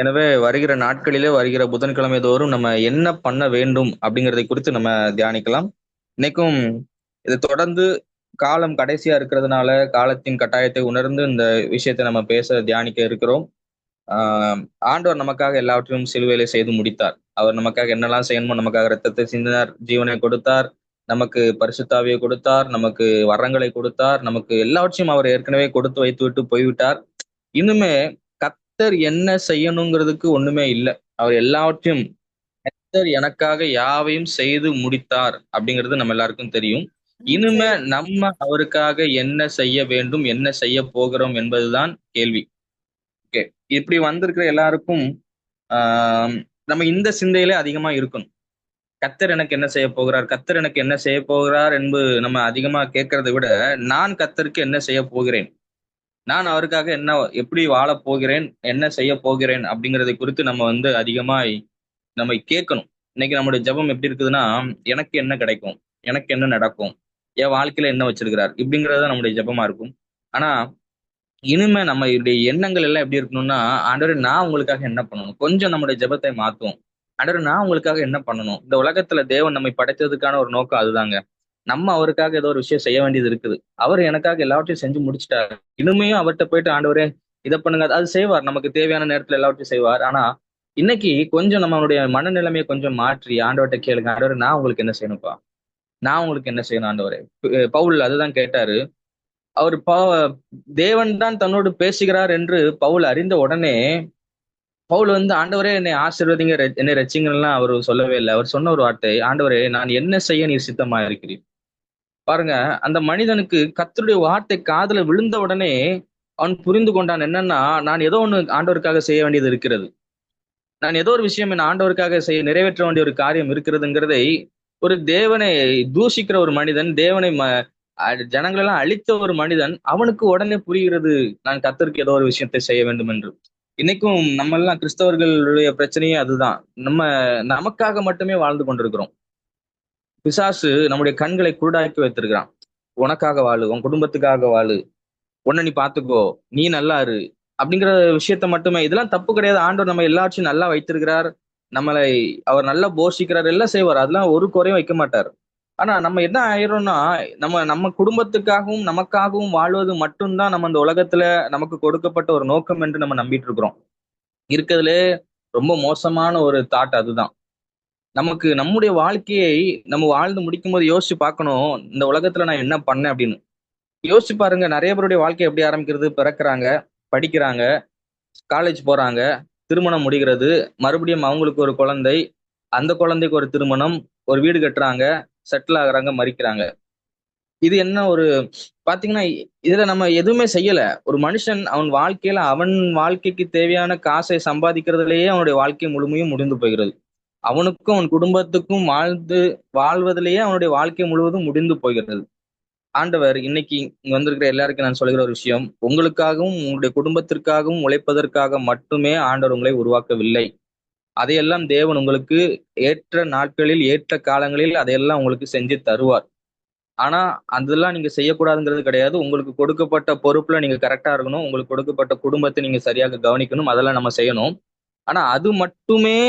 எனவே வருகிற நாட்களிலே வருகிற புதன்கிழமை தோறும் நம்ம என்ன பண்ண வேண்டும் அப்படிங்கிறதை குறித்து நம்ம தியானிக்கலாம். இன்னைக்கும் இது தொடர்ந்து காலம் கடைசியா இருக்கிறதுனால காலத்தின் கட்டாயத்தை உணர்ந்து இந்த விஷயத்தை நம்ம பேச தியானிக்க இருக்கிறோம். ஆஹ் ஆண்டவர் நமக்காக எல்லாவற்றையும் சிலுவையிலே செய்து முடித்தார். அவர் நமக்காக என்னெல்லாம் செய்யணுமோ நமக்காக ரத்தத்தை சிந்தினார், ஜீவனை கொடுத்தார், நமக்கு பரிசுத்தாவியை கொடுத்தார், நமக்கு வரங்களை கொடுத்தார், நமக்கு எல்லாவற்றையும் அவர் ஏற்கனவே கொடுத்து வைத்து விட்டு போய்விட்டார். இன்னுமே கர்த்தர் என்ன செய்யணுங்கிறதுக்கு ஒண்ணுமே இல்லை. அவர் எல்லாவற்றையும் கர்த்தர் எனக்காக யாவையும் செய்து முடித்தார் அப்படிங்கிறது நம்ம எல்லாருக்கும் தெரியும். இனிமே சரி. நம்ம அவருக்காக என்ன செய்ய வேண்டும், என்ன செய்ய போகிறோம் என்பதுதான் கேள்வி. ஓகே, இப்படி வந்திருக்கிற எல்லாருக்கும் ஆஹ் நம்ம இந்த சிந்தையிலே அதிகமா இருக்கணும். கர்த்தர் எனக்கு என்ன செய்ய போகிறார், கர்த்தர் எனக்கு என்ன செய்ய போகிறார் என்பது நம்ம அதிகமா கேட்கறதை விட, நான் கர்த்தருக்கு என்ன செய்ய போகிறேன், நான் அவருக்காக என்ன எப்படி வாழப் போகிறேன், என்ன செய்ய போகிறேன் அப்படிங்கிறதை குறித்து நம்ம அதிகமாய் நம்ம கேட்கணும். இன்னைக்கு நம்முடைய ஜெபம் எப்படி இருக்குதுன்னா, எனக்கு என்ன கிடைக்கும், எனக்கு என்ன நடக்கும், என் வாழ்க்கையில என்ன வச்சிருக்கிறார் இப்படிங்கிறது தான் நம்முடைய ஜெபமா இருக்கும். ஆனா இனிமே நம்மளுடைய எண்ணங்கள் எல்லாம் எப்படி இருக்கணும்னா, ஆண்டவரே நான் உங்களுக்காக என்ன பண்ணணும், கொஞ்சம் நம்முடைய ஜெபத்தை மாத்துவோம். ஆண்டவரே நான் உங்களுக்காக என்ன பண்ணணும், இந்த உலகத்துல தேவன் நம்மை படைத்ததுக்கான ஒரு நோக்கம் அதுதாங்க. நம்ம அவருக்காக ஏதோ ஒரு விஷயம் செய்ய வேண்டியது இருக்குது. அவர் எனக்காக எல்லாவற்றையும் செஞ்சு முடிச்சிட்டாரு. இனிமேயும் அவர்கிட்ட போயிட்டு ஆண்டவரே இதை பண்ணுங்க அது செய்வார், நமக்கு தேவையான நேரத்துல எல்லாவற்றையும் செய்வார். ஆனா இன்னைக்கு கொஞ்சம் நம்மளுடைய மனநிலைமையை கொஞ்சம் மாற்றி ஆண்டவர்கிட்ட கேளுங்க, ஆண்டவரே நான் உங்களுக்கு என்ன செய்யணும்ப்பா, நான் உங்களுக்கு என்ன செய்யணும் ஆண்டவரே. பவுல் அதுதான் கேட்டாரு. அவர் தேவன் தான் தன்னோடு பேசுகிறார் என்று பவுல் அறிந்த உடனே பவுல் ஆண்டவரே என்னை ஆசீர்வதிங்க, என்னை ரட்சிங்கலாம் அவர் சொல்லவே இல்லை. அவர் சொன்ன ஒரு வார்த்தை, ஆண்டவரே நான் என்ன செய்ய நீர் சித்தமா இருக்கிறீர். பாருங்க, அந்த மனிதனுக்கு கர்த்தருடைய வார்த்தை காதுல விழுந்த உடனே அவன் புரிந்து கொண்டான். என்னன்னா, நான் ஏதோ ஒண்ணு ஆண்டவருக்காக செய்ய வேண்டியது இருக்கிறது, நான் ஏதோ ஒரு விஷயம் என் ஆண்டவருக்காக நிறைவேற்ற வேண்டிய ஒரு காரியம் இருக்கிறதுங்கிறதை ஒரு தேவனை தூஷிக்கிற ஒரு மனிதன், தேவனை ஜனங்கள் எல்லாம் அழித்த ஒரு மனிதன், அவனுக்கு உடனே புரிகிறது நான் கர்த்தருக்கு ஏதோ ஒரு விஷயத்தை செய்ய வேண்டும் என்று. இன்னைக்கும் நம்ம எல்லாம் கிறிஸ்தவர்களுடைய பிரச்சனையே அதுதான். நம்ம நமக்காக மட்டுமே வாழ்ந்து கொண்டிருக்கிறோம். பிசாசு நம்முடைய கண்களை குருடாக்கி வைத்திருக்கிறான். உனக்காக வாழு, உன் குடும்பத்துக்காக வாழு, உன்னை நீ பாத்துக்கோ, நீ நல்லா இரு அப்படிங்கிற விஷயத்த மட்டுமே. இதெல்லாம் தப்பு கிடையாது. ஆண்டவர் நம்ம எல்லாத்தையும் நல்லா வைத்திருக்கிறார், நம்மளை அவர் நல்லா போஷிக்கிறார், எல்லாம் செய்வார், அதெல்லாம் ஒரு குறையும் வைக்க மாட்டார். ஆனா நம்ம என்ன ஆயிரோம்னா, நம்ம நம்ம குடும்பத்துக்காகவும் நமக்காகவும் வாழ்வது மட்டும்தான் நம்ம இந்த உலகத்துல நமக்கு கொடுக்கப்பட்ட ஒரு நோக்கம் என்று நம்ம நம்பிட்டு இருக்கிறோம். இருக்கிறதுலே ரொம்ப மோசமான ஒரு தாட் அதுதான். நமக்கு நம்முடைய வாழ்க்கையை நம்ம வாழ்ந்து முடிக்கும் போது யோசிச்சு பார்க்கணும், இந்த உலகத்துல நான் என்ன பண்ணேன் அப்படின்னு. யோசிச்சு பாருங்க, நிறைய பேருடைய வாழ்க்கை எப்படி ஆரம்பிக்கிறது, பிறக்கிறாங்க, படிக்கிறாங்க, காலேஜ் போறாங்க, திருமணம் முடிகிறது, மறுபடியும் அவங்களுக்கு ஒரு குழந்தை, அந்த குழந்தைக்கு ஒரு திருமணம், ஒரு வீடு கட்டுறாங்க, செட்டில் ஆகுறாங்க, மறிக்கிறாங்க. இது என்ன ஒரு பாத்தீங்கன்னா, இதுல நம்ம எதுவுமே செய்யல. ஒரு மனுஷன் அவன் வாழ்க்கையில அவன் வாழ்க்கைக்கு தேவையான காசை சம்பாதிக்கிறதுலயே அவனுடைய வாழ்க்கை முழுமையும் முடிந்து போகிறது. அவனுக்கும் அவன் குடும்பத்துக்கும் வாழ்வதிலேயே அவனுடைய வாழ்க்கை முழுவதும் முடிந்து போகிறது. ஆண்டவர் இன்னைக்கு இங்க வந்திருக்கிற எல்லாருக்கும் நான் சொல்கிற ஒரு விஷயம், உங்களுக்காகவும் உங்களுடைய குடும்பத்திற்காகவும் உழைப்பதற்காக மட்டுமே ஆண்டவர் உங்களை உருவாக்கவில்லை. அதையெல்லாம் தேவன் உங்களுக்கு ஏற்ற நாட்களில் ஏற்ற காலங்களில் அதையெல்லாம் உங்களுக்கு செஞ்சு தருவார். ஆனா அதெல்லாம் நீங்க செய்யக்கூடாதுங்கிறது கிடையாது. உங்களுக்கு கொடுக்கப்பட்ட பொறுப்புல நீங்க கரெக்டா இருக்கணும், உங்களுக்கு கொடுக்கப்பட்ட குடும்பத்தை நீங்க சரியாக கவனிக்கணும், அதெல்லாம் நம்ம செய்யணும். ஆனா அது மட்டுமே,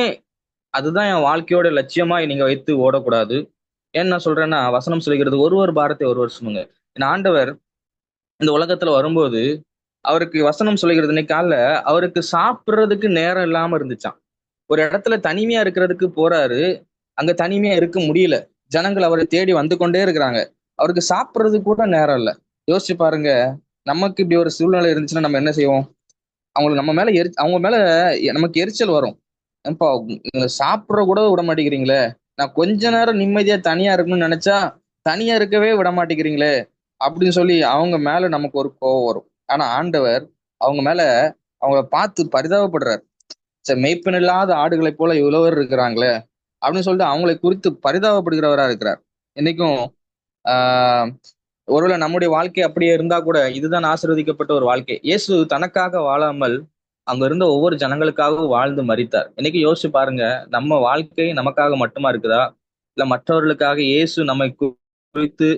அதுதான் என் வாழ்க்கையோட லட்சியமா நீங்க வைத்து ஓடக்கூடாது. ஏன்னு நான் சொல்றேன்னா, வசனம் சொல்கிறது ஒருவர் பாரத்தை ஒருவர் சுமங்க. என் ஆண்டவர் இந்த உலகத்துல வரும்போது அவருக்கு வசனம் சொல்லுகிறது, இன்னைக்கு காலைல அவருக்கு சாப்பிடுறதுக்கு நேரம் இல்லாம இருந்துச்சாம். ஒரு இடத்துல தனிமையா இருக்கிறதுக்கு போறாரு, அங்க தனிமையா இருக்க முடியல. ஜனங்கள் அவரை தேடி வந்து கொண்டே இருக்கிறாங்க, அவருக்கு சாப்பிடுறதுக்கு கூட நேரம் இல்லை. யோசிச்சு பாருங்க, நமக்கு இப்படி ஒரு சூழ்நிலை இருந்துச்சுன்னா நம்ம என்ன செய்வோம்? அவங்களுக்கு நம்ம மேல அவங்க மேல நமக்கு எரிச்சல் வரும். ஏன்பா சாப்பிடுற கூட விட மாட்டேங்கிறீங்களே, நான் கொஞ்ச நேரம் நிம்மதியா தனியா இருக்கணும்னு நினைச்சா தனியா இருக்கவே விட மாட்டேங்கிறீங்களே அப்படின்னு சொல்லி அவங்க மேல நமக்கு ஒரு கோவம் வரும். ஆனா ஆண்டவர் அவங்க மேல அவங்கள பார்த்து பரிதாபப்படுறார். சரி, மெய்ப்பெண் இல்லாத ஆடுகளை போல இவ்வளவர் இருக்கிறாங்களே அப்படின்னு சொல்லிட்டு அவங்களை குறித்து பரிதாபப்படுகிறவரா இருக்கிறார். இன்னைக்கும் ஆஹ் ஒருவேளை நம்முடைய வாழ்க்கை அப்படியே இருந்தா கூட இதுதான் ஆசீர்வதிக்கப்பட்ட ஒரு வாழ்க்கை. இயேசு தனக்காக வாழாமல் அங்க இருந்த ஒவ்வொரு ஜனங்களுக்காகவும் வாழ்ந்து மரித்தார். இன்னைக்கு யோசிச்சு பாருங்க, நம்ம வாழ்க்கை நமக்காக மட்டுமா இருக்குதா, இல்ல மற்றவர்களுக்காக இயேசு நம்மை குறித்து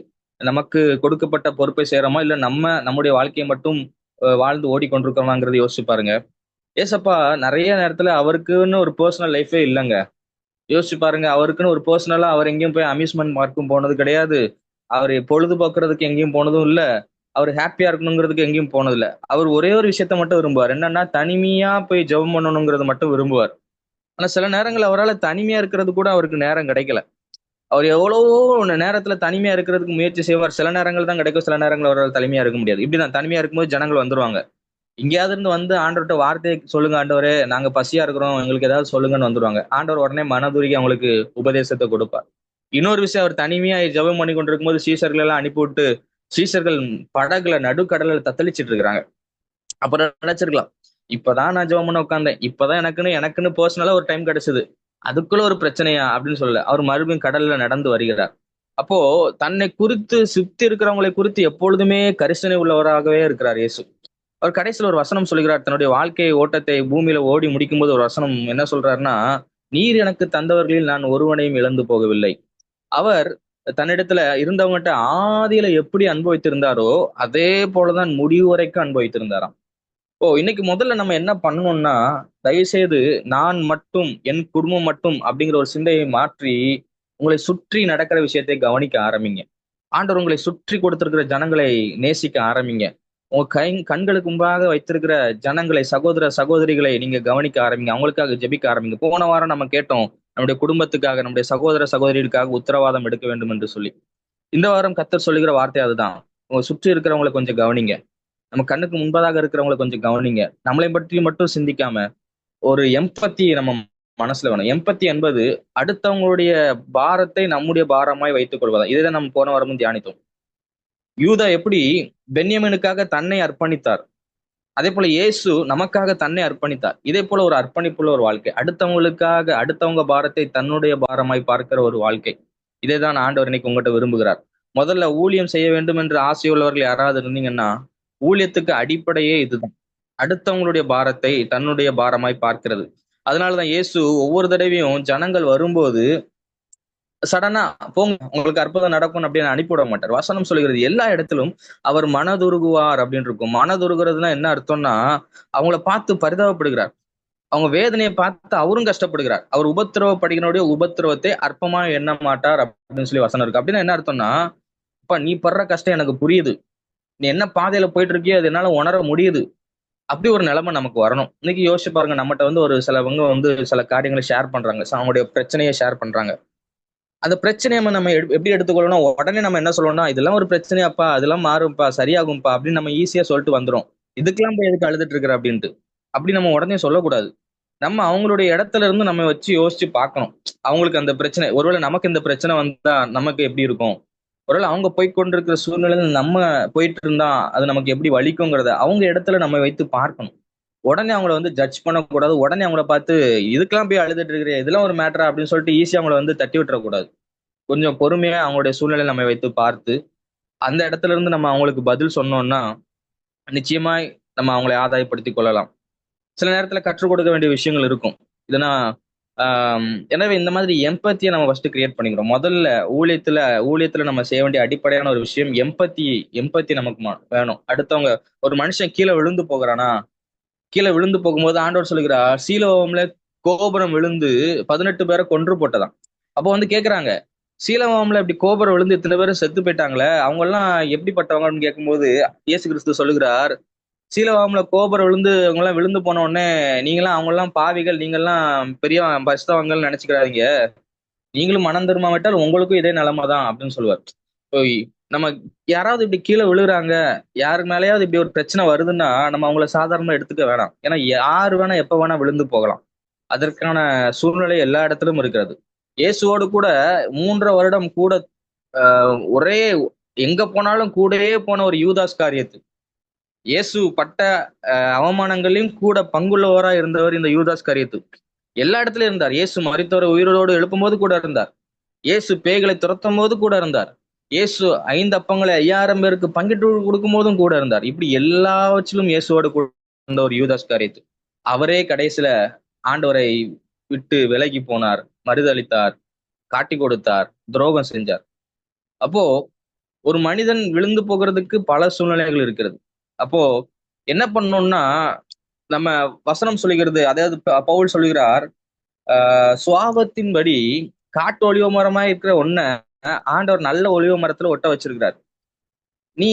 நமக்கு கொடுக்கப்பட்ட பொறுப்பை செய்யறோமா, இல்ல நம்ம நம்முடைய வாழ்க்கையை மட்டும் வாழ்ந்து ஓடிக்கொண்டிருக்கிறோமாங்கிறத யோசிச்சு பாருங்க. ஏசப்பா நிறைய நேரத்துல அவருக்குன்னு ஒரு பர்சனல் லைஃபே இல்லைங்க. யோசிச்சு பாருங்க, அவருக்குன்னு ஒரு பர்சனலா அவர் எங்கேயும் போய் அம்யூஸ்மெண்ட் பார்க்கும் போனது கிடையாது. அவர் பொழுதுபோக்குறதுக்கு எங்கேயும் போனதும் இல்ல. அவர் ஹாப்பியா இருக்கணுங்கிறதுக்கு எங்கேயும் போனது இல்ல. அவர் ஒரே ஒரு விஷயத்த மட்டும் விரும்புவார். என்னன்னா தனிமையா போய் ஜெபம் பண்ணணுங்கிறது மட்டும் விரும்புவார். ஆனா சில நேரங்கள் அவரால் தனிமையா இருக்கிறது கூட அவருக்கு நேரம் கிடைக்கல. அவர் எவ்வளவோ நேரத்துல தனிமையா இருக்கிறதுக்கு முயற்சி செய்வார். சில நேரங்கள் தான் கிடைக்கும், சில நேரங்கள் அவரால் தனிமையா இருக்க முடியாது. இப்படிதான் தனிமையா இருக்கும்போது ஜனங்கள் வந்துருவாங்க. எங்கேயாவது இருந்து வந்து ஆண்டவர்கிட்ட வார்த்தையை சொல்லுங்க ஆண்டவரே, நாங்க பசியா இருக்கிறோம், எங்களுக்கு ஏதாவது சொல்லுங்கன்னு வந்துருவாங்க. ஆண்டவர் உடனே மனதுருகி அவங்களுக்கு உபதேசத்தை கொடுப்பார். இன்னொரு விஷயம், அவர் தனிமையா ஜெபம் பண்ணி கொண்டிருக்கும் போது சீசர்கள் எல்லாம் அனுப்பிவிட்டு சீசர்கள் படகுல நடுக்கடல்ல தத்தளிச்சிட்டு இருக்கிறாங்க. அப்புறம் நினைச்சிருக்கலாம், இப்பதான் நான் ஜெபம் பண்ண உட்கார்ந்தேன், இப்பதான் எனக்குன்னு பர்சனலா ஒரு டைம் கிடைச்சது, அதுக்குள்ள ஒரு பிரச்சனையா அப்படின்னு சொல்லல. அவர் மறுபடியும் கடல்ல நடந்து வருகிறார். அப்போ தன்னை குறித்து சுத்தி இருக்கிறவங்களை குறித்து எப்பொழுதுமே கரிசனை உள்ளவராகவே இருக்கிறார் இயேசு. அவர் கடைசியில் ஒரு வசனம் சொல்கிறார். தன்னுடைய வாழ்க்கை ஓட்டத்தை பூமியில ஓடி முடிக்கும் போது ஒரு வசனம் என்ன சொல்றாருன்னா, நீர் எனக்கு தந்தவர்களில் நான் ஒருவனையும் இழந்து போகவில்லை. அவர் தன்னிடத்துல இருந்தவங்ககிட்ட ஆதியில எப்படி அனுபவித்திருந்தாரோ அதே போலதான் முடிவு வரைக்கும் அனுபவித்திருந்தாராம். இன்னைக்கு முதல்ல நம்ம என்ன பண்ணணும்னா, தயவுசெய்து நான் மட்டும், என் குடும்பம் மட்டும் அப்படிங்கிற ஒரு சிந்தையை மாற்றி உங்களை சுற்றி நடக்கிற விஷயத்தை கவனிக்க ஆரம்பிங்க. ஆண்டவர் உங்களை சுற்றி கொடுத்திருக்கிற ஜனங்களை நேசிக்க ஆரம்பிங்க. உங்க கண்களுக்கு முன்பாக வைத்திருக்கிற ஜனங்களை, சகோதர சகோதரிகளை நீங்க கவனிக்க ஆரம்பிங்க. அவங்களுக்காக ஜெபிக்க ஆரம்பிங்க. போன வாரம் நம்ம கேட்டோம், நம்முடைய குடும்பத்துக்காக, நம்முடைய சகோதர சகோதரிகளுக்காக உத்தரவாதம் எடுக்க வேண்டும் என்று சொல்லி. இந்த வாரம் கர்த்தர் சொல்லுகிற வார்த்தை அதுதான். உங்க சுற்றி இருக்கிறவங்களை கொஞ்சம் கவனிங்க. நம்ம கண்ணுக்கு முன்பதாக இருக்கிறவங்களை கொஞ்சம் கவனிங்க. நம்மளை பற்றி மட்டும் சிந்திக்காம ஒரு எம்பத்தி நம்ம மனசுல வேணும். எம்பத்தி என்பது அடுத்தவங்களுடைய பாரத்தை நம்முடைய பாரமாய் வைத்துக் கொள்வதா. இதைதான் நம்ம போன வாரமும் தியானித்தோம். யூதா எப்படி பென்யமீனுக்காக தன்னை அர்ப்பணித்தார், அதே போல இயேசு நமக்காக தன்னை அர்ப்பணித்தார். இதே போல ஒரு அர்ப்பணிப்புள்ள ஒரு வாழ்க்கை, அடுத்தவங்களுக்காக அடுத்தவங்க பாரத்தை தன்னுடைய பாரமாய் பார்க்கிற ஒரு வாழ்க்கை. இதைதான் ஆண்டவர் இன்னைக்கு உங்ககிட்ட விரும்புகிறார். முதல்ல ஊழியம் செய்ய வேண்டும் என்று ஆசையுள்ளவர்கள் யாராவது இருந்தீங்கன்னா, ஊழியத்துக்கு அடிப்படையே இதுதான். அடுத்தவங்களுடைய பாரத்தை தன்னுடைய பாரமாய் பார்க்கிறது. அதனாலதான் இயேசு ஒவ்வொரு தடவையும் ஜனங்கள் வரும்போது சடனா போங்க உங்களுக்கு அற்புதம் நடக்கும் அப்படின்னு அனுப்பிவிட மாட்டார். வசனம் சொல்லுகிறது எல்லா இடத்திலும் அவர் மனதுருகுவார் அப்படின்னு இருக்கும். மனதுருகுறதுன்னா என்ன அர்த்தம்னா, அவங்கள பார்த்து பரிதாபப்படுகிறார். அவங்க வேதனையை பார்த்து அவரும் கஷ்டப்படுகிறார். அவர் உபத்திரவப்படுகிறனுடைய உபத்திரவத்தை அற்பமா எண்ண மாட்டார் அப்படின்னு சொல்லி வசனம் இருக்கு. அப்படின்னா என்ன அர்த்தம்னா, அப்ப நீ படுற கஷ்டம் எனக்கு புரியுது, நீ என்ன பாதையில போயிட்டு இருக்கியோ அது என்னால உணர முடியுது. அப்படி ஒரு நிலைமை நமக்கு வரணும். இன்னைக்கு யோசிச்சு பாருங்க, நம்மகிட்ட வந்து ஒரு சிலவங்க வந்து சில காரியங்களை ஷேர் பண்றாங்க, அவங்களுடைய பிரச்சனையை ஷேர் பண்றாங்க. அந்த பிரச்சனையை நம்ம எப்படி எடுத்துக்கொள்ளணும், உடனே நம்ம என்ன சொல்லணும்னா, இதெல்லாம் ஒரு பிரச்சனையாப்பா, அதெல்லாம் மாறும்ப்பா, சரியாகும்பா அப்படின்னு நம்ம ஈஸியா சொல்லிட்டு வந்துரும். இதுக்கெல்லாம் போய் எதுக்கு அழுதுட்டு இருக்கிற அப்படின்ட்டு. அப்படி நம்ம உடனே சொல்லக்கூடாது. நம்ம அவங்களுடைய இடத்துல இருந்து நம்ம வச்சு யோசிச்சு பார்க்கணும். அவங்களுக்கு அந்த பிரச்சனை, ஒருவேளை நமக்கு இந்த பிரச்சனை வந்தா நமக்கு எப்படி இருக்கும், ஒருவேளை அவங்க போய்கொண்டிருக்கிற சூழ்நிலையில நம்ம போயிட்டு இருந்தா அது நமக்கு எப்படி வலிக்குங்கிறத அவங்க இடத்துல நம்ம வைத்து பார்க்கணும். உடனே அவங்கள வந்து ஜட்ஜ் பண்ணக்கூடாது. உடனே அவங்கள பார்த்து இதுக்கெல்லாம் போய் அழுதுட்டு இருக்கிற, இதெல்லாம் ஒரு மேட்டரா அப்படின்னு சொல்லிட்டு ஈஸியா அவங்கள வந்து தட்டி விட்டுறக்கூடாது. கொஞ்சம் பொறுமையா அவங்களுடைய சூழ்நிலை நம்ம வைத்து பார்த்து அந்த இடத்துல இருந்து நம்ம அவங்களுக்கு பதில் சொன்னோம்னா நிச்சயமாய் நம்ம அவங்களை ஆதாயப்படுத்திக் கொள்ளலாம். சில நேரத்துல கற்றுக் கொடுக்க வேண்டிய விஷயங்கள் இருக்கும். இதனா எனவே இந்த மாதிரி எம்பத்தியை நம்ம ஃபர்ஸ்ட் கிரியேட் பண்ணிக்கிறோம். முதல்ல ஊழியத்துல நம்ம செய்ய வேண்டிய அடிப்படையான ஒரு விஷயம் எம்பத்தி நமக்கு வேணும். அடுத்தவங்க, ஒரு மனுஷன் கீழே விழுந்து போகிறானா, கீழே விழுந்து போகும்போது ஆண்டவர் சொல்லுகிறார், சீலோகம்ல கோபுரம் விழுந்து 18 பேரை கொன்று போட்டதாம். அப்போ வந்து கேக்குறாங்க, சீலோகம்ல இப்படி கோபுரம் விழுந்து இத்தனை பேரும் செத்து போயிட்டாங்களே, அவங்க எல்லாம் எப்படிப்பட்டவங்க அப்படின்னு கேட்கும்போது இயேசு கிறிஸ்து சொல்லுகிறார், சீலோகம்ல கோபுரம் விழுந்து அவங்க எல்லாம் விழுந்து போன உடனே நீங்களாம் அவங்க எல்லாம் பாவிகள், நீங்கெல்லாம் பெரிய பரிசுத்தவான்கள் நினைச்சுக்கிறாதீங்க, நீங்களும் மனம் திரும்பாவிட்டால் உங்களுக்கும் இதே நிலைமை தான் அப்படின்னு சொல்லுவார். நம்ம யாராவது இப்படி கீழே விழுகிறாங்க, யாருக்கு மேலேயாவது இப்படி ஒரு பிரச்சனை வருதுன்னா நம்ம அவங்கள சாதாரணமா எடுத்துக்க வேணாம். ஏன்னா யாரு வேணா எப்ப வேணா விழுந்து போகலாம். அதற்கான சூழ்நிலை எல்லா இடத்திலும் இருக்கிறது. இயேசுவோடு கூட 3.5 வருடம் கூட ஒரே எங்க போனாலும் கூடவே போன ஒரு யூதாஸ் காரியத்து, இயேசு பட்ட அவமானங்களையும் கூட பங்குள்ளவரா இருந்தவர் இந்த யூதாஸ் காரியத்து. எல்லா இடத்துலயும் இருந்தார். இயேசு மரித்தவரை உயிரோடு எழுப்பும் போது கூட இருந்தார். இயேசு பேய்களை துரத்தும் போது கூட இருந்தார். இயேசு 5 அப்பங்களை 5000 பேருக்கு பங்கிட்டு கொடுக்கும் போதும் கூட இருந்தார். இப்படி எல்லாவற்றிலும் இயேசுவோடு கூட இருந்த ஒரு யூதாஸ் காரியத்து, அவரே கடைசியில ஆண்டவரை விட்டு விலகி போனார், மறுதளித்தார், காட்டி கொடுத்தார், துரோகம் செஞ்சார். அப்போ ஒரு மனிதன் விழுந்து போகிறதுக்கு பல சூழ்நிலைகள் இருக்கிறது. அப்போ என்ன பண்ணணும்னா, நம்ம வசனம் சொல்லுகிறது, அதாவது பவுல் சொல்லுகிறார், சுவாபத்தின்படி காட்டு ஒலிவ மரமா இருக்கிற ஒன்ன ஆண்டவர் நல்ல ஒலிவ மரத்துல ஒட்ட வச்சிருக்கிறார். நீ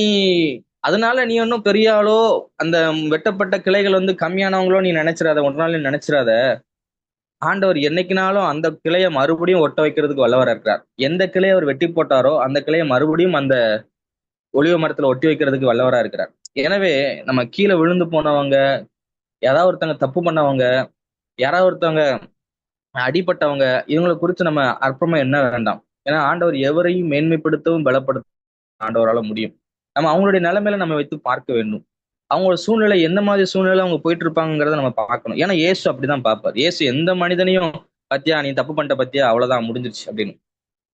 அதனால நீ ஒன்னும் பெரிய ஆளோ, அந்த வெட்டப்பட்ட கிளைகள் வந்து கம்மியானவங்களோ நீ நினைச்சிடாத, ஒரு நாள் நீ நினைச்சிடாத. ஆண்டவர் என்னைக்குனாலும் அந்த கிளையை மறுபடியும் ஒட்ட வைக்கிறதுக்கு வல்லவரா இருக்கிறார். எந்த கிளையை அவர் வெட்டி போட்டாரோ அந்த கிளையை மறுபடியும் அந்த ஒலிவ மரத்துல ஒட்டி வைக்கிறதுக்கு வல்லவரா இருக்கிறார். எனவே நம்ம கீழே விழுந்து போனவங்க, யாராவது ஒருத்தவங்க தப்பு பண்ணவங்க, யாராவது ஒருத்தவங்க அடிப்பட்டவங்க, இவங்களை குறித்து நம்ம அற்பமா என்ன வேண்டாம். ஏன்னா ஆண்டவர் எவரையும் மேன்மைப்படுத்தவும் பலப்படுத்த ஆண்டவரால முடியும். நம்ம அவங்களுடைய நிலைமையில நம்ம வைத்து பார்க்க வேண்டும். அவங்களோட சூழ்நிலை எந்த மாதிரி சூழ்நிலை அவங்க போயிட்டு இருப்பாங்கிறத நம்ம பார்க்கணும். ஏன்னா இயேசு அப்படிதான் பார்ப்பார். இயேசு எந்த மனிதனையும் பத்தியா நீ தப்பு பண்ணிட்ட பத்தியா அவ்வளவுதான் முடிஞ்சிருச்சு அப்படின்னு.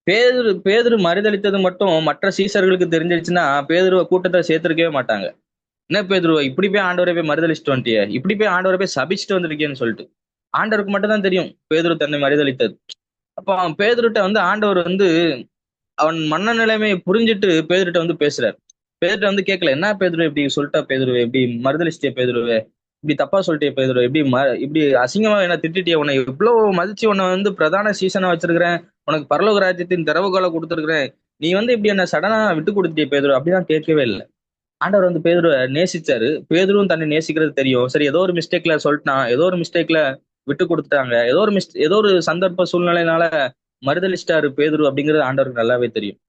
பேதுரு பேதுரு மறுதளித்தது மட்டும் மற்ற சீசர்களுக்கு தெரிஞ்சிருச்சுன்னா பேதுருவ கூட்டத்தை சேர்த்திருக்கவே மாட்டாங்க. என்ன பேதுருவ இப்படி போய் ஆண்டவரை போய் மறுதளிச்சுட்டு வந்துட்டிய, இப்படி போய் ஆண்டவரை போய் சபிச்சுட்டு வந்திருக்கேன்னு சொல்லிட்டு. ஆண்டவருக்கு மட்டும் தான் தெரியும் பேதுரு தன்னை மறுதளித்தது. அப்போ அவன் பேதுருட்ட வந்து ஆண்டவர் வந்து அவன் மன நிலைமையை புரிஞ்சுட்டு பேதுருட்ட வந்து பேசுறாரு. பேதுருட்ட வந்து கேட்கல, என்ன பேதுரு இப்படி சொல்லிட்டா, பேதுருவே இப்படி மறுதளிச்சிட்டிய, பேதுருவே இப்படி தப்பா சொல்லிட்டிய, பேதுரு இப்படி இப்படி அசிங்கமா என்ன திட்டிட்டிய, உன்னை இவ்வளவு மதிச்சு உன்னை வந்து பிரதான சீசனா வச்சிருக்கிறேன், உனக்கு பரலோக ராஜ்யத்தின் திறவுகோலை கொடுத்துருக்கிறேன், நீ வந்து இப்படி என்ன சடனா விட்டு கொடுத்துட்டிய பேதுரு, அப்படிதான் கேட்கவே இல்லை. ஆண்டவர் வந்து பேதுருவை நேசிச்சாரு. பேதுருவும் தன்னை நேசிக்கிறது தெரியும். சரி, ஏதோ ஒரு மிஸ்டேக்ல சொல்லிட்டான், ஏதோ ஒரு மிஸ்டேக்ல விட்டு கொடுத்துட்டாங்க, ஏதோ ஒரு சந்தர்ப்ப சூழ்நிலையினால மறுதளிச்சிட்டாரு பேதுரு அப்படிங்கிறது ஆண்டவருக்கு நல்லாவே தெரியும்.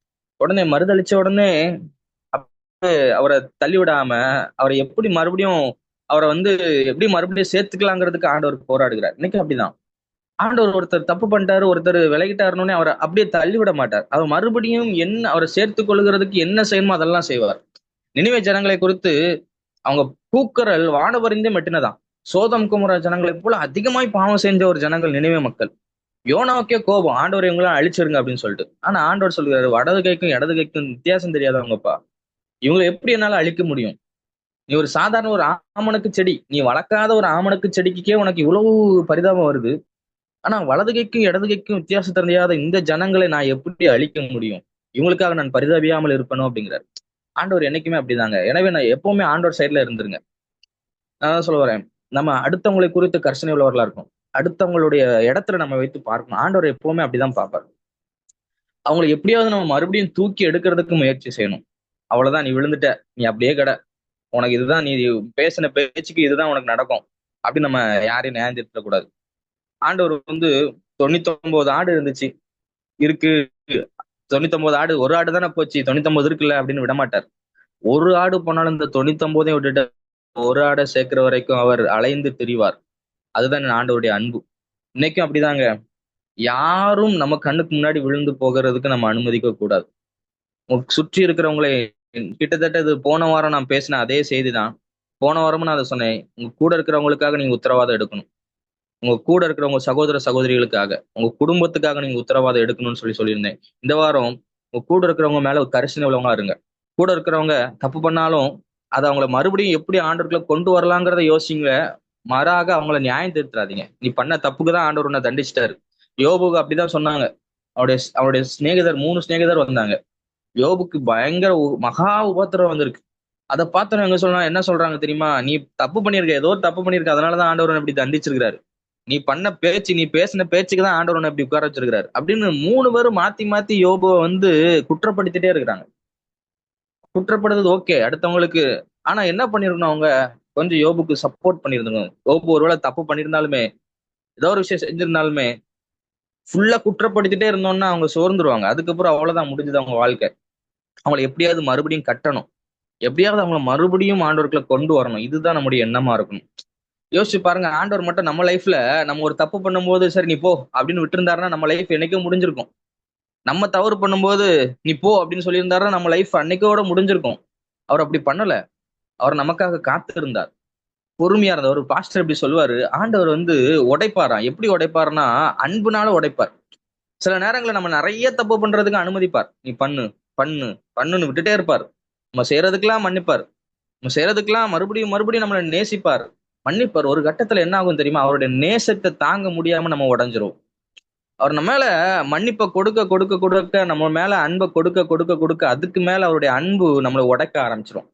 உடனே மறுதளிச்ச உடனே அவரை தள்ளி விடாம அவரை எப்படி மறுபடியும் அவரை வந்து எப்படி மறுபடியும் சேர்த்துக்கலாங்கிறதுக்கு ஆண்டவர் போராடுகிறார். இன்னைக்கு அப்படிதான். ஆண்டவர் ஒருத்தர் தப்பு பண்ணிட்டாரு, ஒருத்தர் விலகிட்டாருன்னு அவரை அப்படியே தள்ளி விட மாட்டார். அவர் மறுபடியும் என்ன அவரை சேர்த்து கொள்ளுகிறதுக்கு என்ன செய்யணுமோ அதெல்லாம் செய்வார். நினிவே ஜனங்களை குறித்து அவங்க கூக்குரல் வானவரிந்தே மெட்டினதான். சோதம் குமர ஜனங்களை போல அதிகமாய் பாவம் செஞ்ச ஒரு ஜனங்கள் நினிவே மக்கள். யோனாவுக்கே கோபம், ஆண்டவர் இவங்களாம் அழிச்சிருங்க அப்படின்னு சொல்லிட்டு. ஆனா ஆண்டவர் சொல்கிறாரு, வடது கைக்கும் இடது கைக்கும் வித்தியாசம் தெரியாதவங்கப்பா, இவங்களை எப்படி என்னால அழிக்க முடியும்? நீ ஒரு சாதாரண ஒரு ஆமணக்கு செடி, நீ வளர்க்காத ஒரு ஆமணக்கு செடிக்கே உனக்கு இவ்வளவு பரிதாபம் வருது. ஆனா வலது கைக்கும் இடது கைக்கும் வித்தியாசம் தெரியாத இந்த ஜனங்களை நான் எப்படி அழிக்க முடியும்? இவங்களுக்காக நான் பரிதாபியாமல் இருப்பேனோ அப்படிங்கிறார். ஆண்டவர் என்னைக்குமே அப்படிதாங்க. எனவே நான் எப்பவுமே ஆண்டவர் சைட்ல இருந்துருங்க. நான் தான் சொல்ல வரேன், நம்ம அடுத்தவங்களை குறித்து கர்சனை உள்ளவர்களா இருக்கும். அடுத்தவங்களுடைய இடத்துல நம்ம வைத்து பார்க்கணும். ஆண்டவர் எப்பவுமே அப்படிதான் பார்ப்பார். அவங்களை எப்படியாவது நம்ம மறுபடியும் தூக்கி எடுக்கிறதுக்கு முயற்சி செய்யணும். அவ்வளவுதான், நீ விழுந்துட்ட, நீ அப்படியே கடை, உனக்கு இதுதான், நீ பேசின பேச்சுக்கு இதுதான் உனக்கு நடக்கும் அப்படின்னு நம்ம யாரையும் நியாயம் கூடாது. ஆண்டவர் வந்து 99 ஆடு இருந்துச்சு, இருக்கு, 99 ஆடு, ஒரு ஆடு தானே போச்சு, 99 இருக்குல்ல அப்படின்னு விடமாட்டார். ஒரு ஆடு போனாலும் இந்த 99 விட்டுட்டு ஒரு ஆடை சேர்க்கிற வரைக்கும் அவர் அலைந்து திரிவார். அதுதான் ஆண்டவருடைய அன்பு. இன்னைக்கும் அப்படிதாங்க. யாரும் நம்ம கண்ணுக்கு முன்னாடி விழுந்து போகிறதுக்கு நம்ம அனுமதிக்க கூடாது. சுற்றி இருக்கிறவங்களை, கிட்டத்தட்ட இது போன வாரம் நான் பேசின அதே செய்தி தான். போன வாரமும் நான் அதை சொன்னேன். உங்க கூட இருக்கிறவங்களுக்காக நீங்க உத்தரவாதம் எடுக்கணும். உங்க கூட இருக்கிறவங்க சகோதர சகோதரிகளுக்காக, உங்க குடும்பத்துக்காக நீங்க உத்தரவாதம் எடுக்கணும்னு சொல்லியிருந்தேன். இந்த வாரம் உங்க கூட இருக்கிறவங்க மேல ஒரு கரிசனை உள்ளவங்களா இருங்க. கூட இருக்கிறவங்க தப்பு பண்ணாலும் அதை அவங்கள மறுபடியும் எப்படி ஆண்டவர்களை கொண்டு வரலாங்கிறத யோசிங்க. மாறாக அவங்கள நியாயம் திருத்தாதீங்க. நீ பண்ண தப்புக்கு தான் ஆண்டவர் உன்னை தண்டிச்சிட்டாரு. யோபுக்கு அப்படிதான் சொன்னாங்க. அவருடைய சிநேகிதர் 3 சிநேகிதர் வந்தாங்க. யோபுக்கு பயங்கர மகா உபத்திரம் வந்திருக்கு. அதை பார்த்தவங்க என்ன சொல்றாங்க தெரியுமா? நீ தப்பு பண்ணிருக்க, ஏதோ ஒரு தப்பு பண்ணிருக்க, அதனாலதான் ஆண்டவர் இப்படி தண்டிச்சிருக்கிறாரு. நீ பண்ண பேச்சு, நீ பேசின பேச்சுக்கு தான் ஆண்டவர் உன்னை இப்படி உட்கார வச்சிருக்கிறாரு அப்படின்னு 3 பேரும் மாத்தி மாத்தி யோபுவை வந்து குற்றப்படுத்திட்டே இருக்கிறாங்க. குற்றப்படுறது ஓகே அடுத்தவங்களுக்கு, ஆனா என்ன பண்ணிருக்கணும், அவங்க கொஞ்சம் யோபுக்கு சப்போர்ட் பண்ணிருந்தணும். யோபு ஒருவேளை தப்பு பண்ணியிருந்தாலுமே, ஏதோ ஒரு விஷயம் செஞ்சிருந்தாலுமே ஃபுல்லா குற்றப்படுத்திட்டே இருந்தோம்னா அவங்க சோர்ந்துருவாங்க. அதுக்கப்புறம் அவ்வளவுதான், முடிஞ்சது அவங்க வாழ்க்கை. அவங்களை எப்படியாவது மறுபடியும் கட்டணும், எப்படியாவது அவங்கள மறுபடியும் ஆண்டவர்களை கொண்டு வரணும். இதுதான் நம்முடைய எண்ணமா இருக்கணும். யோசிச்சு பாருங்க, ஆண்டவர் மட்டும் நம்ம லைஃப்ல நம்ம ஒரு தப்பு பண்ணும்போது சரி நீ போ அப்படின்னு விட்டுருந்தாருன்னா நம்ம லைஃப் என்னைக்கும் முடிஞ்சிருக்கும். நம்ம தவறு பண்ணும்போது நீ போ அப்படின்னு சொல்லியிருந்தாருன்னா நம்ம லைஃப் அன்னைக்கோட முடிஞ்சிருக்கும். அவர் அப்படி பண்ணல. அவர் நமக்காக காத்து இருந்தார், பொறுமையா இருந்தார். ஒரு பாஸ்டர் எப்படி சொல்லுவாரு, ஆண்டவர் வந்து உடைப்பாராம். எப்படி உடைப்பாருன்னா அன்புனால உடைப்பார். சில நேரங்களில் நம்ம நிறைய தப்பு பண்றதுக்கு அனுமதிப்பார். நீ பண்ணு பண்ணு பண்ணுன்னு விட்டுட்டே இருப்பார். நம்ம செய்யறதுக்கெல்லாம் மன்னிப்பார். நம்ம செய்யறதுக்கெல்லாம் மறுபடியும் மறுபடியும் நம்மளை நேசிப்பார், மன்னிப்பார். ஒரு கட்டத்துல என்ன ஆகும் தெரியுமா? அவருடைய நேசத்தை தாங்க முடியாம நம்ம உடஞ்சிரும். அவர் நம்ம மேல மன்னிப்பை கொடுக்க கொடுக்க கொடுக்க, நம்ம மேல அன்பை கொடுக்க கொடுக்க கொடுக்க, அதுக்கு மேல அவருடைய அன்பு நம்மளை உடைக்க ஆரம்பிச்சிடும்.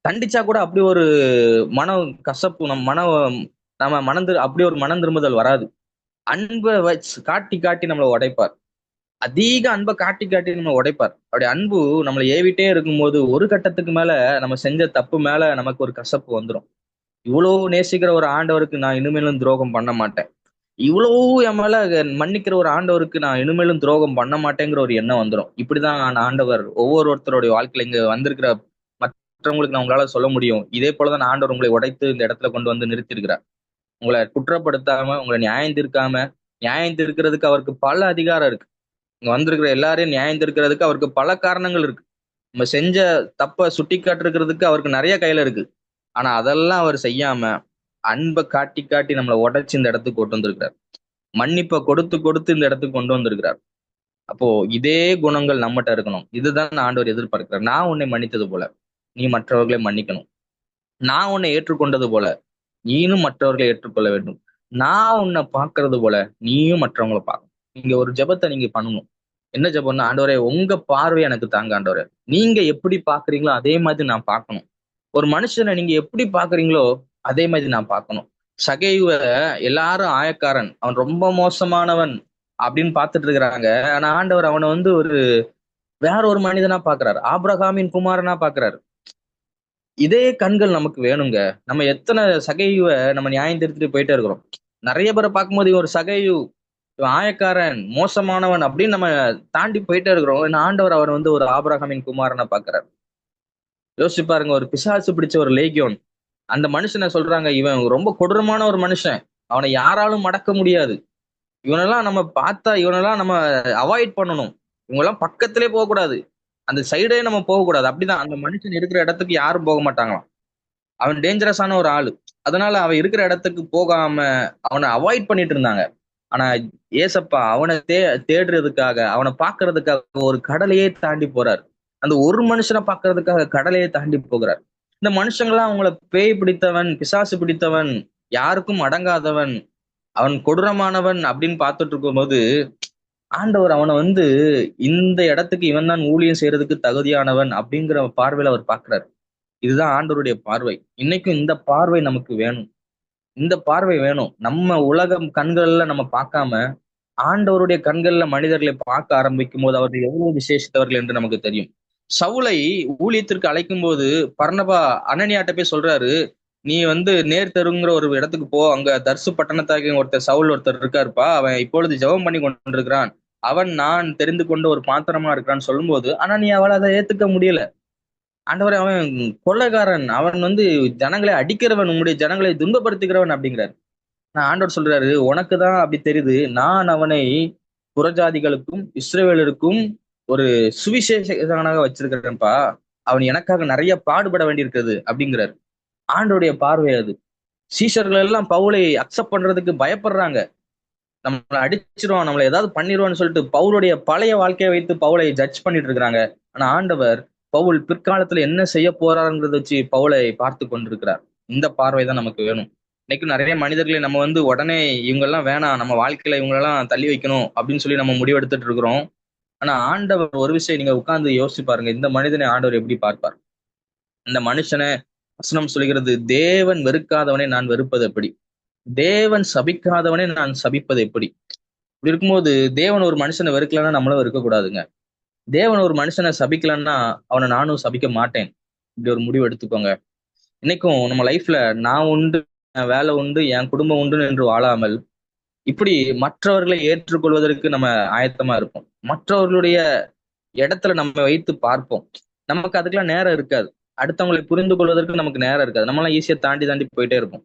தண்டிச்சா கூட அப்படி ஒரு மன கசப்பு, நம்ம அப்படி ஒரு மனம் திரும்புதல் வராது. அன்பை வச்சு காட்டி காட்டி நம்மளை உடைப்பார். அதிக அன்பை காட்டி காட்டி நம்ம உடைப்பார். அப்படி அன்பு நம்மளை ஏவிட்டே இருக்கும்போது ஒரு கட்டத்துக்கு மேல நம்ம செஞ்ச தப்பு மேல நமக்கு ஒரு கசப்பு வந்துடும். இவ்வளவு நேசிக்கிற ஒரு ஆண்டவருக்கு நான் இனிமேலும் துரோகம் பண்ண மாட்டேன், இவ்வளவு என் மேல மன்னிக்கிற ஒரு ஆண்டவருக்கு நான் இனிமேலும் துரோகம் பண்ண மாட்டேங்கிற ஒரு எண்ணம் வந்துடும். இப்படிதான் ஆண்டவர் ஒவ்வொருத்தருடைய வாழ்க்கையில இங்க வந்திருக்கிற மற்றவங்களுக்கு நான் உங்களால சொல்ல முடியும். இதே போலதான் ஆண்டவர் உங்களை உடைத்து இந்த இடத்துல கொண்டு வந்து நிறுத்திருக்கிறார். உங்களை குற்றப்படுத்தாம, உங்களை நியாயம் தீர்க்காம, நியாயம் தீர்க்கிறதுக்கு அவருக்கு பல அதிகாரம் இருக்கு. இங்க வந்திருக்கிற எல்லாரையும் நியாயம் தீர்க்கிறதுக்கு அவருக்கு பல காரணங்கள் இருக்கு. நம்ம செஞ்ச தப்ப சுட்டி காட்டுறதுக்கு அவருக்கு நிறைய கையில இருக்கு. ஆனா அதெல்லாம் அவர் செய்யாம அன்பை காட்டி காட்டி நம்மளை உடைச்சு இந்த இடத்துக்கு கொண்டு வந்திருக்கிறார். மன்னிப்பை கொடுத்து கொடுத்து இந்த இடத்துக்கு கொண்டு வந்திருக்கிறார். அப்போ இதே குணங்கள் நம்மகிட்ட இருக்கணும். இதுதான் ஆண்டவர் எதிர்பார்க்கிறார். நான் உன்னை மன்னித்தது போல நீ மற்றவர்களை மன்னிக்கணும். நான் உன்னை ஏற்றுக்கொண்டது போல நீனும் மற்றவர்களை ஏற்றுக்கொள்ள வேண்டும். நான் உன்னை பார்க்கறது போல நீயும் மற்றவங்களை பார்க்கணும். நீங்க ஒரு ஜெபத்தை நீங்க பண்ணணும். என்ன ஜெபம்னா, ஆண்டவரே உங்க பார்வை எனக்கு தாங்க ஆண்டவரே. நீங்க எப்படி பாக்குறீங்களோ அதே மாதிரி நான் பார்க்கணும். ஒரு மனுஷனை நீங்க எப்படி பாக்குறீங்களோ அதே மாதிரி நான் பார்க்கணும். சகைவ எல்லாரும் ஆயக்காரன், அவன் ரொம்ப மோசமானவன் அப்படின்னு பார்த்துட்டு இருக்கிறாங்க. ஆனா ஆண்டவர் அவனை வந்து வேற ஒரு மனிதனா பாக்குறாரு. ஆபிரகாமின் குமாரனா பாக்குறாரு. இதே கண்கள் நமக்கு வேணுங்க. நம்ம எத்தனை சகையுவ நம்ம நியாயம் திருத்திட்டு போயிட்டே இருக்கிறோம். நிறைய பேரை பார்க்கும்போது இவன் ஒரு சகையு, இவன் ஆயக்காரன், மோசமானவன் அப்படின்னு நம்ம தாண்டி போயிட்டே இருக்கிறோம். ஆண்டவர் அவர் வந்து ஒரு ஆபிரகாமின் குமாரனா பாக்குறாரு. யோசிச்சு பாருங்க, ஒரு பிசாசு பிடிச்ச ஒரு லேகியோன், அந்த மனுஷனை சொல்றாங்க இவன் ரொம்ப கொடூரமான ஒரு மனுஷன், அவனை யாராலும் மடக்க முடியாது, இவனெல்லாம் நம்ம பார்த்தா இவனெல்லாம் நம்ம அவாய்ட் பண்ணணும், இவங்கெல்லாம் பக்கத்திலே போகக்கூடாது, அந்த சைடே நம்ம போகக்கூடாது. அப்படிதான் அந்த மனுஷன் இருக்கிற இடத்துக்கு யாரும் போக மாட்டாங்களாம். அவன் டேஞ்சரஸான ஒரு ஆளு. அதனால அவன் இருக்கிற இடத்துக்கு போகாம அவனை அவாய்ட் பண்ணிட்டு இருந்தாங்க. ஆனா ஏசப்பா அவனை தேடுறதுக்காக, அவனை பாக்குறதுக்காக ஒரு கடலையே தாண்டி போறாரு. அந்த ஒரு மனுஷனை பாக்குறதுக்காக கடலையே தாண்டி போகிறார். இந்த மனுஷங்களாம் அவங்கள பேய் பிடித்தவன், பிசாசு பிடித்தவன், யாருக்கும் அடங்காதவன், அவன் கொடூரமானவன் அப்படின்னு பார்த்துட்டு இருக்கும்போது ஆண்டவர் அவனை வந்து இந்த இடத்துக்கு இவன் தான் ஊழியம் செய்யறதுக்கு தகுதியானவன் அப்படிங்கிற பார்வையில அவர் பார்க்கிறார். இதுதான் ஆண்டவருடைய பார்வை. இன்னைக்கும் இந்த பார்வை நமக்கு வேணும். இந்த பார்வை வேணும். நம்ம உலகம் கண்கள்ல நம்ம பார்க்காம ஆண்டவருடைய கண்கள்ல மனிதர்களை பார்க்க ஆரம்பிக்கும் போது அவர்கள் எவ்வளவு விசேஷித்தவர்கள் என்று நமக்கு தெரியும். சவுலை ஊழியத்திற்கு அழைக்கும் போது பர்னபா அனனியாட்ட போய் சொல்றாரு, நீ வந்து நேர் தெருங்கிற ஒரு இடத்துக்கு போ, அங்க தர்சு பட்டணத்தாகிய ஒருத்தர் இருக்காருப்பா, அவன் இப்பொழுது ஜெபம் பண்ணி கொண்டிருக்கிறான், அவன் நான் தெரிந்து கொண்ட ஒரு பாத்திரமா இருக்கிறான்னு சொல்லும்போது அனனியாவால் அதை ஏத்துக்க முடியல. ஆண்டவரே அவன் கொள்ளைக்காரன், அவன் வந்து ஜனங்களை அடிக்கிறவன், உங்களுடைய ஜனங்களை துன்பப்படுத்துகிறவன் அப்படிங்கிறார். நான் ஆண்டவர் சொல்றாரு, உனக்குதான் அப்படி தெரியுது, நான் அவனை புறஜாதிகளுக்கும் இஸ்ரவேலருக்கும் ஒரு சுவிசேஷகனாக வச்சிருக்கிறேன்ப்பா, அவன் எனக்காக நிறைய பாடுபட வேண்டியிருக்கிறது அப்படிங்கிறாரு. ஆண்டோடைய பார்வை அது. சீஷர்கள் எல்லாம் பவுலை அக்செப்ட் பண்றதுக்கு பயப்படுறாங்க. நம்மளை அடிச்சிருவான், நம்மளை ஏதாவது பண்ணிடுவான்னு சொல்லிட்டு பவுலுடைய பழைய வாழ்க்கையை வைத்து பவுலை ஜட்ஜ் பண்ணிட்டு இருக்கிறாங்க. ஆனா ஆண்டவர் பவுல் பிற்காலத்துல என்ன செய்ய போறாருங்கிறத வச்சு பவுலை பார்த்து கொண்டிருக்கிறார். இந்த பார்வை தான் நமக்கு வேணும். இன்னைக்கு நிறைய மனிதர்களை நம்ம வந்து உடனே இவங்கெல்லாம் வேணாம், நம்ம வாழ்க்கையில இவங்களெல்லாம் தள்ளி வைக்கணும் அப்படின்னு சொல்லி நம்ம முடிவெடுத்துட்டு இருக்கிறோம். ஆனா ஆண்டவர் ஒரு விஷயம் நீங்க உட்கார்ந்து யோசிச்சு பாருங்க, இந்த மனிதனை ஆண்டவர் எப்படி பார்ப்பார்? இந்த மனுஷனை வசனம் சொல்கிறது, தேவன் வெறுக்காதவனை நான் வெறுப்பது எப்படி, தேவன் சபிக்காதவனை நான் சபிப்பது எப்படி? இப்படி இருக்கும்போது தேவன் ஒரு மனுஷனை வெறுக்கலன்னா நம்மளும் வெறுக்கக்கூடாதுங்க. தேவன் ஒரு மனுஷனை சபிக்கலன்னா அவனை நானும் சபிக்க மாட்டேன். இப்படி ஒரு முடிவு எடுத்துக்கோங்க. இன்னைக்கும் நம்ம லைஃப்ல நான் உண்டு, என் வேலை உண்டு, என் குடும்பம் உண்டு என்று வாழாமல் இப்படி மற்றவர்களை ஏற்றுக்கொள்வதற்கு நம்ம ஆயத்தமா இருப்போம். மற்றவர்களுடைய இடத்துல நம்ம வைத்து பார்ப்போம். நமக்கு அதுக்கெல்லாம் நேரம் இருக்காது. அடுத்தவங்களை புரிந்து கொள்வதற்கு நமக்கு நேரம் இருக்காது. நம்மளாம் ஈஸியா தாண்டி தாண்டி போயிட்டே இருப்போம்.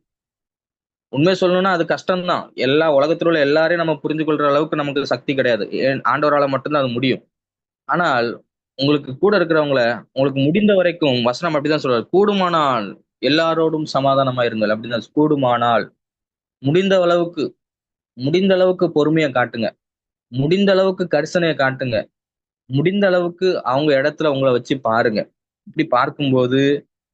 உண்மை சொல்லணும்னா அது கஷ்டம்தான். எல்லா உலகத்தில் உள்ள எல்லாரையும் நம்ம புரிஞ்சு கொள்ற அளவுக்கு நமக்கு சக்தி கிடையாது. ஆண்டவரால மட்டும்தான் அது முடியும். ஆனால் உங்களுக்கு கூட இருக்கிறவங்கள உங்களுக்கு முடிந்த வரைக்கும் வசனம் அப்படிதான் சொல்றாரு, கூடுமானால் எல்லாரோடும் சமாதானமா இருங்கள் அப்படிதான். கூடுமானால் முடிந்த அளவுக்கு பொறுமையை காட்டுங்க, முடிந்த அளவுக்கு கரிசனையை காட்டுங்க, முடிந்த அளவுக்கு அவங்க இடத்துல உங்களை வச்சு பாருங்க. இப்படி பார்க்கும்போது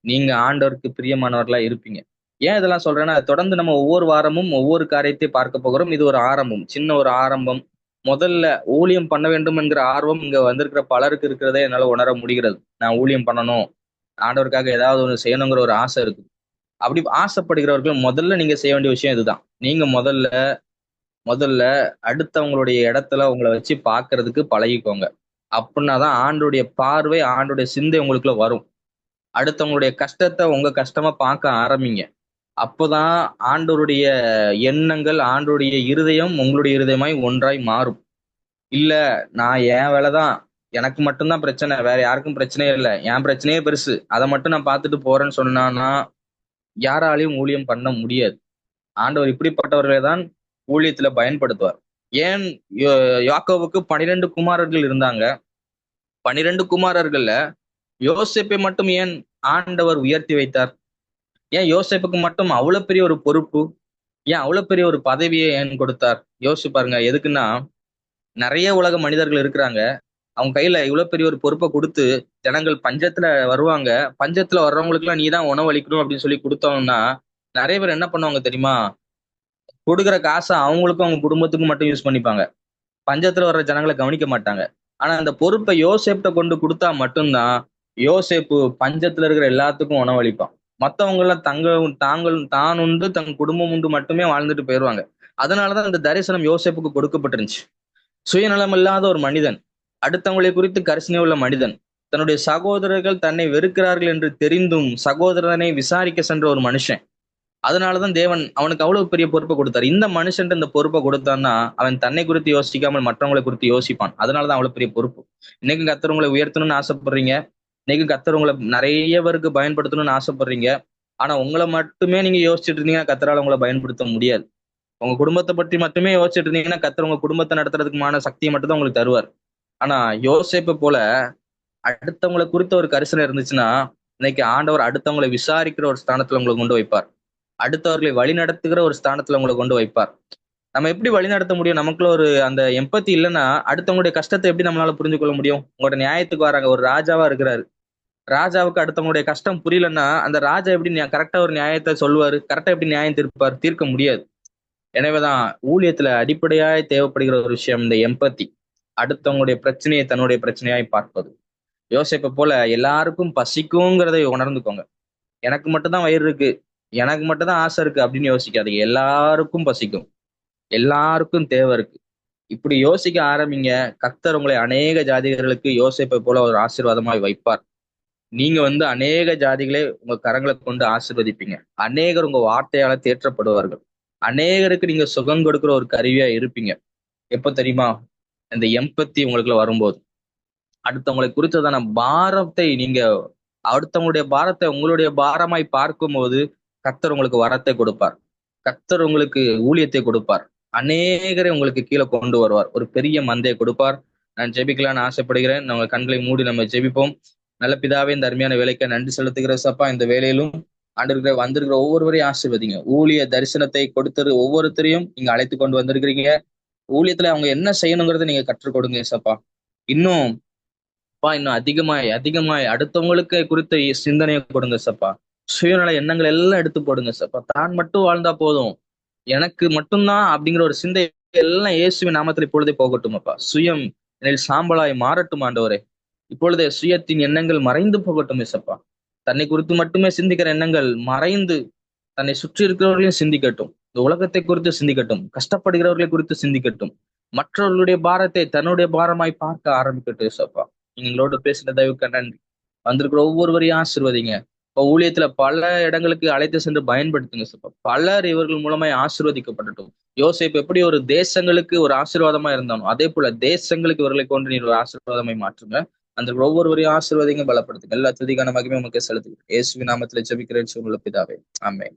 நீங்க ஆண்டவருக்கு பிரியமானவர்களா இருப்பீங்க. ஏன் இதெல்லாம் சொல்றேன்னா, தொடர்ந்து நம்ம ஒவ்வொரு வாரமும் ஒவ்வொரு காரியத்தை பார்க்க போகிறோம். இது ஒரு ஆரம்பம், சின்ன ஒரு ஆரம்பம். முதல்ல ஊழியம் பண்ண வேண்டும் என்கிற ஆர்வம் இங்க வந்திருக்கிற பலருக்கு இருக்கிறதே என்னால உணர முடிகிறது. நான் ஊழியம் பண்ணணும், ஆண்டவருக்காக ஏதாவது ஒன்று செய்யணுங்கிற ஒரு ஆசை இருக்கு. அப்படி ஆசைப்படுகிறவர்கள் முதல்ல நீங்க செய்ய வேண்டிய விஷயம் இதுதான். நீங்க முதல்ல முதல்ல அடுத்தவங்களுடைய இடத்துல உங்களை வச்சு பார்க்கிறதுக்கு பழகிக்கோங்க. அப்படின்னாதான் ஆண்டுடைய பார்வை, ஆண்டுடைய சிந்தை உங்களுக்குள்ள வரும். அடுத்தவங்களுடைய கஷ்டத்தை உங்க கஷ்டமா பார்க்க ஆரம்பிங்க. அப்போதான் ஆண்டவருடைய எண்ணங்கள், ஆண்டவருடைய இருதயம் உங்களுடைய இருதயமாய் ஒன்றாய் மாறும். இல்ல, நான் என் வேலைதான், எனக்கு மட்டும்தான் பிரச்சனை, வேற யாருக்கும் பிரச்சனையே இல்லை, என் பிரச்சனையே பெருசு, அதை மட்டும் நான் பார்த்துட்டு போறேன்னு சொன்னான்னா யாராலையும் ஊழியம் பண்ண முடியாது. ஆண்டவர் இப்படிப்பட்டவர்களை தான் ஊழியத்துல பயன்படுத்துவார். ஏன் யாக்கோவுக்கு 12 குமாரர்கள் இருந்தாங்க. 12 குமாரர்கள்ல யோசேப்பை மட்டும் ஏன் ஆண்டவர் உயர்த்தி வைத்தார்? ஏன் யோசேப்புக்கு மட்டும் அவ்வளவு பெரிய ஒரு பொறுப்பு, ஏன் அவ்வளவு பெரிய ஒரு பதவியை ஏன் கொடுத்தார்? யோசிச்சு பாருங்க. எதுக்குன்னா, நிறைய உலக மனிதர்கள் இருக்கிறாங்க, அவங்க கையில இவ்வளவு பெரிய ஒரு பொறுப்பை கொடுத்து ஜனங்கள் பஞ்சத்துல வருவாங்க, பஞ்சத்துல வர்றவங்களுக்கு எல்லாம் நீதான் உணவு அளிக்கணும் அப்படின்னு சொல்லி கொடுத்தோம்னா நிறைய பேர் என்ன பண்ணுவாங்க தெரியுமா? கொடுக்குற காசை அவங்களுக்கும் அவங்க குடும்பத்துக்கும் மட்டும் யூஸ் பண்ணிப்பாங்க. பஞ்சத்துல வர்ற ஜனங்களை கவனிக்க மாட்டாங்க. ஆனா அந்த பொறுப்பை யோசேப்ட கொண்டு கொடுத்தா மட்டும்தான் யோசேப்பு பஞ்சத்துல இருக்கிற எல்லாத்துக்கும் உணவளிப்பான். மத்தவங்க எல்லாம் தான் உண்டு தன் குடும்பம் உண்டு மட்டுமே வாழ்ந்துட்டு போயிடுவாங்க. அதனாலதான் இந்த தரிசனம் யோசேப்புக்கு கொடுக்கப்பட்டிருந்துச்சு. சுயநலம் இல்லாத ஒரு மனிதன், அடுத்தவங்களை குறித்து கரிசனை உள்ள மனிதன், தன்னுடைய சகோதரர்கள் தன்னை வெறுக்கிறார்கள் என்று தெரிந்தும் சகோதரனை விசாரிக்க சென்ற ஒரு மனுஷன். அதனாலதான் தேவன் அவனுக்கு அவ்வளவு பெரிய பொறுப்பை கொடுத்தாரு. இந்த மனுஷன் இந்த பொறுப்பை கொடுத்தான்னா அவன் தன்னை குறித்து யோசிக்காமல் மற்றவங்களை குறித்து யோசிப்பான். அதனாலதான் அவ்வளவு பெரிய பொறுப்பு. இன்னைக்கு கர்த்தர் உங்களை உயர்த்தணும்னு ஆசைப்படுறீங்க, இன்னைக்கு கர்த்தர் உங்களை நிறைய பேருக்கு பயன்படுத்தணும்னு ஆசைப்படுறீங்க. ஆனா உங்களை மட்டுமே நீங்க யோசிச்சுட்டு இருந்தீங்கன்னா கர்த்தரால உங்களை பயன்படுத்த முடியாது. உங்க குடும்பத்தை பற்றி மட்டுமே யோசிச்சுட்டு இருந்தீங்கன்னா கர்த்தர் உங்க குடும்பத்தை நடத்துறதுக்குமான சக்தியை மட்டும் தான் உங்களுக்கு தருவார். ஆனா யோசேப்பு போல அடுத்தவங்களை குறித்த ஒரு கரிசனை இருந்துச்சுன்னா இன்னைக்கு ஆண்டவர் அடுத்தவங்களை விசாரிக்கிற ஒரு ஸ்தானத்துல உங்களை கொண்டு வைப்பார். அடுத்தவர்களை வழி நடத்துகிற ஒரு ஸ்தானத்துல உங்களை கொண்டு வைப்பார். நம்ம எப்படி வழி நடத்த முடியும்? நமக்குள்ள ஒரு அந்த எம்பத்தி இல்லைன்னா அடுத்தவங்களுடைய கஷ்டத்தை எப்படி நம்மளால புரிஞ்சு கொள்ள முடியும்? உங்களோட நியாயத்துக்கு வராங்க, ஒரு ராஜாவா இருக்கிறாரு, ராஜாவுக்கு அடுத்தவங்களுடைய கஷ்டம் புரியலன்னா அந்த ராஜா எப்படி கரெக்டா ஒரு நியாயத்தை சொல்லுவாரு? கரெக்டா எப்படி நியாயம் தீர்ப்பார்? தீர்க்க முடியாது. எனவேதான் ஊழியத்துல அடிப்படையாய் தேவைப்படுகிற ஒரு விஷயம் இந்த எம்பத்தி. அடுத்தவங்களுடைய பிரச்சனையை தன்னுடைய பிரச்சனையாய் பார்ப்பது. யோசேப்பை போல எல்லாருக்கும் பசிக்குங்கிறதை உணர்ந்துக்கோங்க. எனக்கு மட்டும்தான் வயிறு இருக்கு, எனக்கு மட்டும்தான் ஆசை இருக்கு அப்படின்னு யோசிக்காதீங்க. எல்லாருக்கும் பசிக்கும், எல்லாருக்கும் தேவை இருக்கு. இப்படி யோசிக்க ஆரம்பிங்க. கர்த்தர் உங்களை அநேக ஜாதிகளுக்கு யோசேப்பை போல ஒரு ஆசீர்வாதமாய் வைப்பார். நீங்க அநேக ஜாதிகளை உங்க கரங்களை கொண்டு ஆசீர்வதிப்பீங்க. அநேகர் உங்க வார்த்தையால தேற்றப்படுவார்கள். அநேகருக்கு நீங்க சுகம் கொடுக்கிற ஒரு கருவியா இருப்பீங்க. எப்ப தெரியுமா? இந்த எம்பத்தி உங்களுக்குள்ள வரும்போது. அடுத்தவங்களை குறித்ததான பாரத்தை நீங்க அடுத்தவங்களுடைய பாரத்தை உங்களுடைய பாரமாய் பார்க்கும்போது கர்த்தர் உங்களுக்கு வரத்தை கொடுப்பார். கர்த்தர் உங்களுக்கு ஊழியத்தை கொடுப்பார். அநேகரை உங்களுக்கு கீழே கொண்டு வருவார். ஒரு பெரிய மந்தையை கொடுப்பார். நான் ஜெபிக்கலான்னு ஆசைப்படுகிறேன். நம்ம கண்களை மூடி நம்ம ஜெபிப்போம். நல்ல பிதாவே, இந்த அருமையான வேலைக்கு நன்றி செலுத்துகிற சப்பா. இந்த வேலையிலும் ஆண்டு வந்திருக்கிற ஒவ்வொருவரையும் ஆசீர்வதிங்க. ஊழிய தரிசனத்தை கொடுத்தது ஒவ்வொருத்தரையும் நீங்க அழைத்து கொண்டு வந்திருக்கிறீங்க. ஊழியத்துல அவங்க என்ன செய்யணுங்கிறத நீங்க கற்றுக் கொடுங்க சப்பா. இன்னும் இன்னும் அதிகமாய் அதிகமாய் அடுத்தவங்களுக்கு குறித்த சிந்தனையை கொடுங்க சப்பா. சுயநல எண்ணங்கள் எல்லாம் எடுத்து போடுங்க சப்பா. தான் மட்டும் வாழ்ந்தா போதும், எனக்கு மட்டும்தான் அப்படிங்கிற ஒரு சிந்தை எல்லாம் இயேசுவின் நாமத்தில் இப்பொழுதே போகட்டும் அப்பா. சுயம் என்னில் சாம்பலாய் மாறட்டும் ஆண்டவரே. இப்பொழுதே சுயத்தின் எண்ணங்கள் மறைந்து போகட்டும் இசப்பா. தன்னை குறித்து மட்டுமே சிந்திக்கிற எண்ணங்கள் மறைந்து தன்னை சுற்றி இருக்கிறவர்களையும் சிந்திக்கட்டும். இந்த உலகத்தை குறித்து சிந்திக்கட்டும். கஷ்டப்படுகிறவர்களை குறித்து சிந்திக்கட்டும். மற்றவர்களுடைய பாரத்தை தன்னுடைய பாரமாய் பார்க்க ஆரம்பிக்கட்டும் இசப்பா. எங்களோட பேசின தயவுக்கு நன்றி. வந்திருக்கிற ஒவ்வொருவரையும் ஆசீர்வதிங்க. இப்போ ஊழியத்துல பல இடங்களுக்கு அழைத்து சென்று பயன்படுத்துங்க சப்பா. பலர் இவர்கள் மூலமாய் ஆசீர்வதிக்கப்படட்டும். யோசேப்பு எப்படி ஒரு தேசங்களுக்கு ஒரு ஆசீர்வாதமா இருந்தானோ அதே போல தேசங்களுக்கு இவர்களை கொண்டு நீர் ஒரு ஆசீர்வாதமாய் மாற்றுங்க. அந்த ஒவ்வொருவரையும் ஆசீர்வாதிங்க, பலப்படுத்துங்க. எல்லா துதிக்கான மகிமை உமக்கு செலுத்துகிறேன். இயேசுவின் நாமத்திலே ஜெபிக்கிறேன், பிதாவே. ஆமென்.